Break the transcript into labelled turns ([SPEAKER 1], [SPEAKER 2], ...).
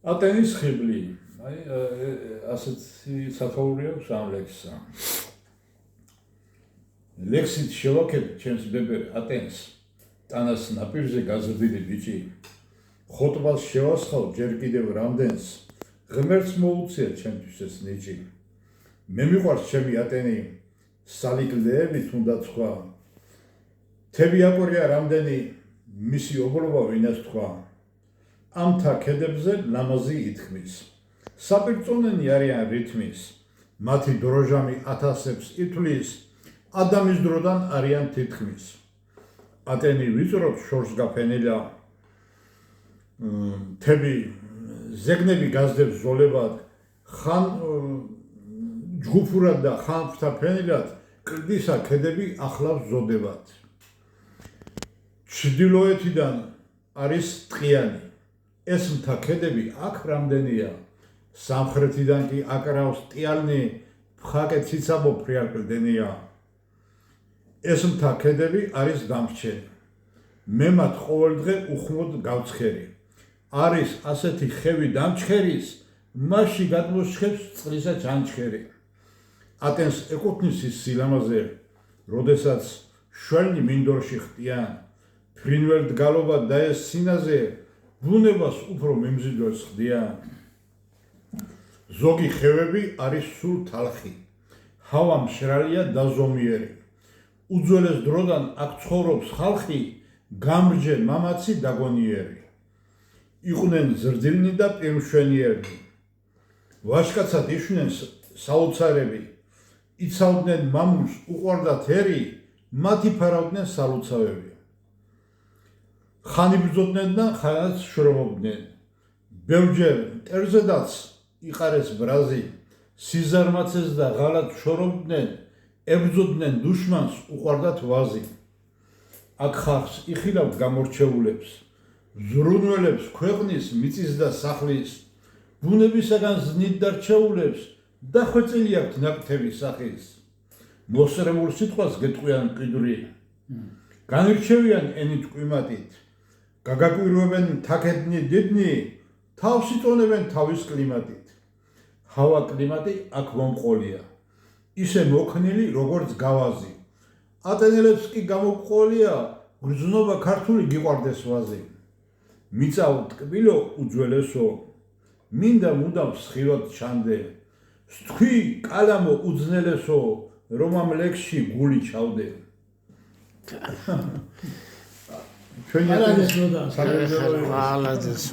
[SPEAKER 1] ატენის ხიბლი, ასეთი სათაური აქვს ამ ლექსსა. ლექსით შევაქეთ ჩემს ბებერ ატენს, ტანას ნაპირზე გაზრდილი ბიჭი. ხოტბას შევასხავ ჯერ კიდევ რამდენს, ღმერთს მოუწია ჩემთვის ეს ნიჭი. მე მიყვარს ჩემი ატენი, სალიკლდეებით უნდა თქვა. თები აკვირია რამდენი, მისი ობლობა ვინას თქვა. ამთა ქედებზე ლამაზი ითქმის, საპირწონენი არიან რითმის, მათი დროჟამი ათასებს ითვლის, ადამის დროდან არიან თითქმის. ატენი ვიწრობ შორს გაფენილა, თები ზეგნები გაზდებს ზოლებად, ხან ჯგუფურად და ხან ფრთაფენილად, კლდისა ქედები ახლავს ზოდებად. ჩრდილოეთიდან არის ტყიანი, ეს მთა ქედები აქ რამდენია, სამხრეთიდან კი აკრავს ტიალნი, ფხაკე ციცაბო ფრიალკლდენია. ეს მთა ქედები არის დამრჩენი, მე მათ ყოველდღე უხმოდ გავცხერი. არის ასეთი ხევი დამჩხერის, მასში გადმოსჩხებს წყლისა ჩანჩქერი. ატენს ეკუთვნის ის სილამაზე, როდესაც შველი მინდორში ხტიან, ფრინველ დგალობა და ეს სინაზე, ბუნებას უფრო მიმზიდველს ხდიან. ზოგი ხევები არის სულ თალხი, ჰავა მშრალია და ზომიერი. უძველეს დროდან აქ ცხოვრობს ხალხი, გამრჯე მამაცი დაგონიერი. იყვნენ ზრდილნი და პირმშვენიერნი, ვაჟკაცად იშვნენ საოცარები, იცავდნენ მამულს უყვარდათ ერი, მათი ფარავდნენ სალუცავები. ხან იბრძოდნენ და ხანაც შრომობდნენ, ბევრჯერ მტერზედაც იყარეს ბრაზი, სიზარმაცეს და ღალატ შორობდნენ, ებრძოდნენ დუშმანს უყვარდათ ვაზი. აქ ხალხს იხილავთ გამორჩეულებს, ზრუნველებს ქვეყნის მიწის და სახლის, ბუნებისაგან ზნით და რჩეულებს, დახვეწილი აქვთ ნაკვთების სახის. მოსრემულ სიტყვას გეტყვიან მკვიდრი, განირჩევიან ენით კვიმატით, გაგაკვირვებენ თაქედნი დიდნი, თავს იწონებენ თავის კლიმატით. ჰავა კლიმატი აქ მომყოლია, ისე მოქნილი როგორც გავაზი. ატენელებს კი გამოგყოლია, გრძნობა ქართული გიყვარდეს ვაზი. მიწა ტკბილო უძველესო, მინდა მუდამ სხივად ჩანდე. სთქვი კალამო უძნელესო, რომ ამ ლექსში გული ჩავდე. ჩვენი
[SPEAKER 2] ალადეს